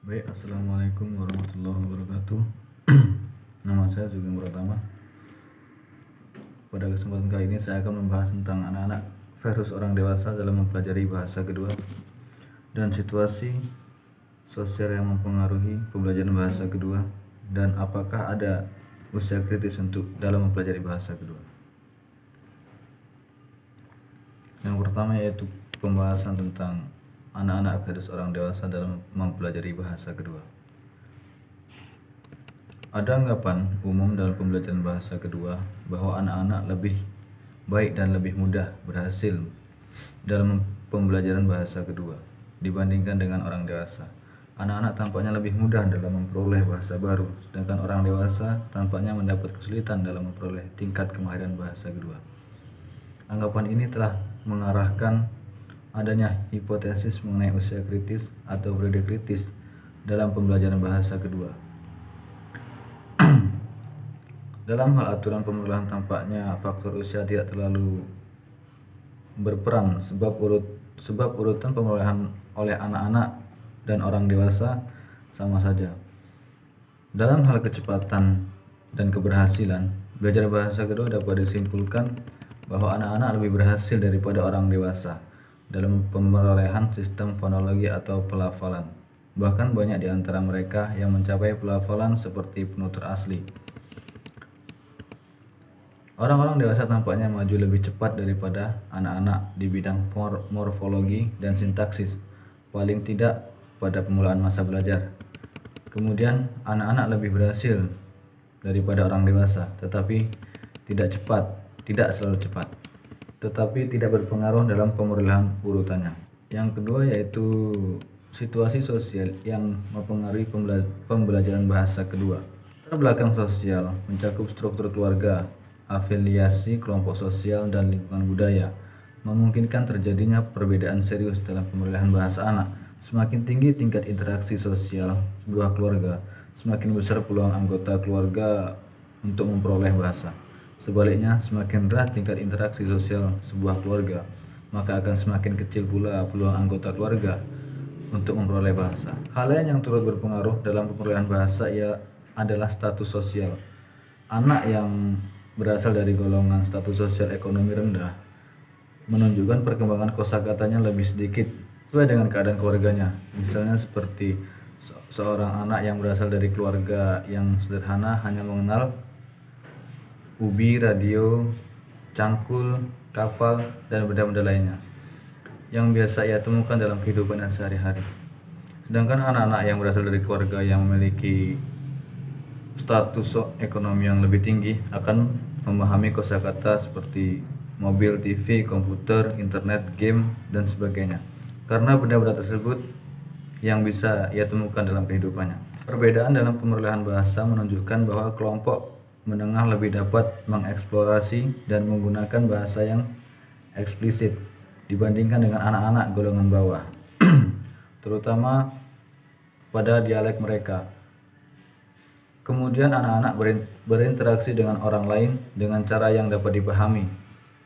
Baik, assalamualaikum warahmatullahi wabarakatuh. Nama saya Sugeng Pratama. Pada kesempatan kali ini saya akan membahas tentang anak-anak versus orang dewasa dalam mempelajari bahasa kedua dan situasi sosial yang mempengaruhi pembelajaran bahasa kedua, dan apakah ada usia kritis untuk dalam mempelajari bahasa kedua. Yang pertama yaitu pembahasan tentang anak-anak versus orang dewasa dalam mempelajari bahasa kedua. Ada anggapan umum dalam pembelajaran bahasa kedua bahwa anak-anak lebih baik dan lebih mudah berhasil dalam pembelajaran bahasa kedua dibandingkan dengan orang dewasa. Anak-anak tampaknya lebih mudah dalam memperoleh bahasa baru, sedangkan orang dewasa tampaknya mendapat kesulitan dalam memperoleh tingkat kemahiran bahasa kedua. Anggapan ini telah mengarahkan adanya hipotesis mengenai usia kritis atau periode kritis dalam pembelajaran bahasa kedua. Dalam hal aturan pemulihan tampaknya faktor usia tidak terlalu berperan, sebab urutan pemulihan oleh anak-anak dan orang dewasa sama saja. Dalam hal kecepatan dan keberhasilan, belajar bahasa kedua dapat disimpulkan bahwa anak-anak lebih berhasil daripada orang dewasa dalam perolehan sistem fonologi atau pelafalan. Bahkan banyak di antara mereka yang mencapai pelafalan seperti penutur asli. Orang-orang dewasa tampaknya maju lebih cepat daripada anak-anak di bidang morfologi dan sintaksis, paling tidak pada pemulaan masa belajar. Kemudian anak-anak lebih berhasil daripada orang dewasa, tetapi tidak selalu cepat, tetapi tidak berpengaruh dalam pemilihan urutannya. Yang kedua yaitu situasi sosial yang mempengaruhi pembelajaran bahasa kedua. Latar belakang sosial mencakup struktur keluarga, afiliasi, kelompok sosial, dan lingkungan budaya, memungkinkan terjadinya perbedaan serius dalam pemilihan bahasa anak. Semakin tinggi tingkat interaksi sosial sebuah keluarga, semakin besar peluang anggota keluarga untuk memperoleh bahasa. Sebaliknya, semakin rendah tingkat interaksi sosial sebuah keluarga, maka akan semakin kecil pula peluang anggota keluarga untuk memperoleh bahasa. Hal lain yang turut berpengaruh dalam perolehan bahasa adalah status sosial. Anak yang berasal dari golongan status sosial ekonomi rendah menunjukkan perkembangan kosakatanya lebih sedikit sesuai dengan keadaan keluarganya. Misalnya seperti seorang anak yang berasal dari keluarga yang sederhana hanya mengenal ubi, radio, cangkul, kapal, dan benda-benda lainnya yang biasa ia temukan dalam kehidupannya sehari-hari. Sedangkan anak-anak yang berasal dari keluarga yang memiliki status ekonomi yang lebih tinggi akan memahami kosakata seperti mobil, TV, komputer, internet, game, dan sebagainya, karena benda-benda tersebut yang bisa ia temukan dalam kehidupannya. Perbedaan dalam pemerolehan bahasa menunjukkan bahwa kelompok menengah lebih dapat mengeksplorasi dan menggunakan bahasa yang eksplisit dibandingkan dengan anak-anak golongan bawah, terutama pada dialek mereka. Kemudian anak-anak berinteraksi dengan orang lain dengan cara yang dapat dipahami.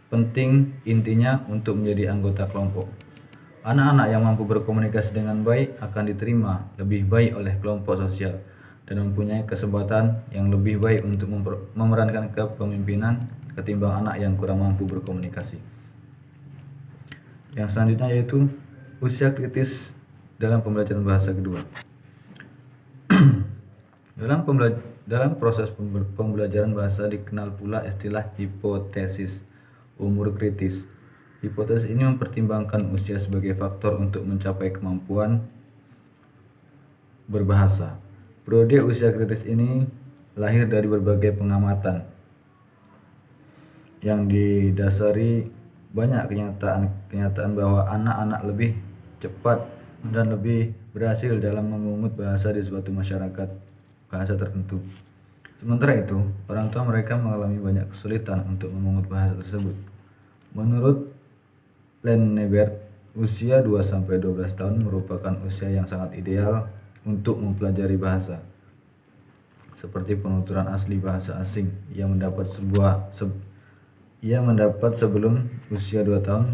Penting intinya untuk menjadi anggota kelompok. Anak-anak yang mampu berkomunikasi dengan baik akan diterima lebih baik oleh kelompok sosial dan mempunyai kesempatan yang lebih baik untuk memerankan kepemimpinan ketimbang anak yang kurang mampu berkomunikasi. Yang selanjutnya yaitu usia kritis dalam pembelajaran bahasa kedua. Dalam proses pembelajaran bahasa dikenal pula istilah hipotesis umur kritis. Hipotesis ini mempertimbangkan usia sebagai faktor untuk mencapai kemampuan berbahasa. Periode usia kritis ini lahir dari berbagai pengamatan yang didasari banyak kenyataan bahwa anak-anak lebih cepat dan lebih berhasil dalam memungut bahasa di suatu masyarakat bahasa tertentu. Sementara itu, orang tua mereka mengalami banyak kesulitan untuk memungut bahasa tersebut. Menurut Lennebert, usia 2-12 tahun merupakan usia yang sangat ideal untuk mempelajari bahasa. Seperti penuturan asli bahasa asing yang mendapat sebelum usia 2 tahun,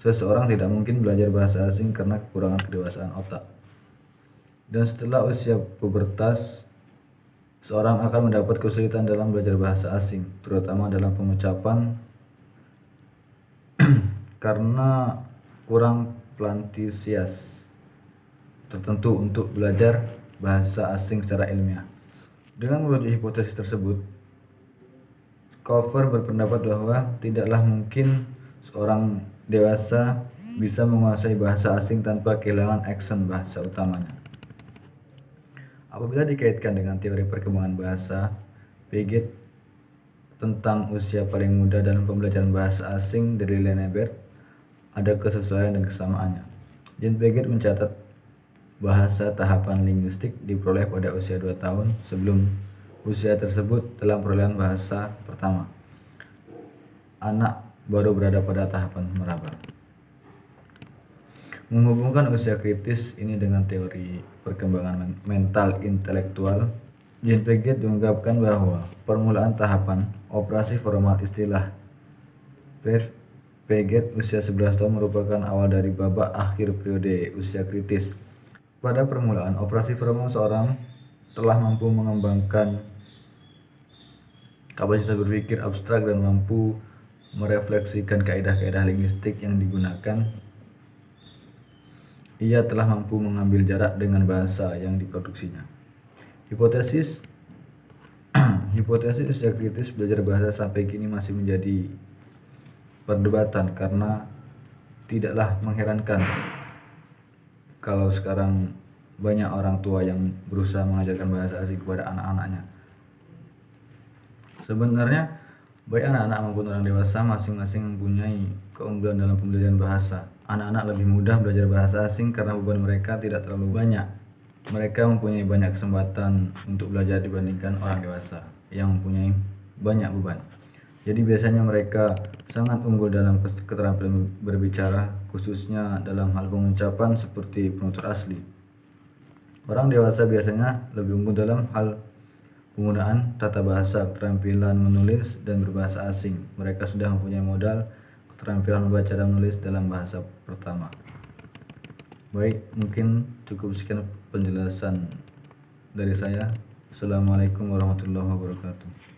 seseorang tidak mungkin belajar bahasa asing karena kekurangan kedewasaan otak. Dan setelah usia pubertas, seorang akan mendapat kesulitan dalam belajar bahasa asing, terutama dalam pengucapan karena kurang plantisias tertentu untuk belajar bahasa asing secara ilmiah. Dengan merujuk hipotesis tersebut, Cover berpendapat bahwa tidaklah mungkin seorang dewasa bisa menguasai bahasa asing tanpa kehilangan aksen bahasa utamanya. Apabila dikaitkan dengan teori perkembangan bahasa, Piaget tentang usia paling muda dalam pembelajaran bahasa asing dari Lenebert, ada kesesuaian dan kesamaannya. Jean Piaget mencatat bahasa tahapan linguistik diperoleh pada usia 2 tahun sebelum usia tersebut dalam perolehan bahasa pertama. Anak baru berada pada tahapan meraba. Menghubungkan usia kritis ini dengan teori perkembangan mental intelektual, Jean Piaget mengungkapkan bahwa permulaan tahapan operasi formal istilah Piaget usia 11 tahun merupakan awal dari babak akhir periode usia kritis. Pada permulaan operasi formal, seorang telah mampu mengembangkan kapasitas berpikir abstrak dan mampu merefleksikan kaidah-kaidah linguistik yang digunakan. Ia telah mampu mengambil jarak dengan bahasa yang diproduksinya. Hipotesis usia kritis belajar bahasa sampai kini masih menjadi perdebatan karena tidaklah mengherankan kalau sekarang banyak orang tua yang berusaha mengajarkan bahasa asing kepada anak-anaknya. Sebenarnya, baik anak-anak maupun orang dewasa masing-masing mempunyai keunggulan dalam pembelajaran bahasa. Anak-anak lebih mudah belajar bahasa asing karena beban mereka tidak terlalu banyak. Mereka mempunyai banyak kesempatan untuk belajar dibandingkan orang dewasa yang mempunyai banyak beban. Jadi biasanya mereka sangat unggul dalam keterampilan berbicara, khususnya dalam hal pengucapan seperti penutur asli. Orang dewasa biasanya lebih unggul dalam hal penggunaan tata bahasa, keterampilan menulis dan berbahasa asing. Mereka sudah mempunyai modal keterampilan membaca dan menulis dalam bahasa pertama. Baik, mungkin cukup sekian penjelasan dari saya. Assalamualaikum warahmatullahi wabarakatuh.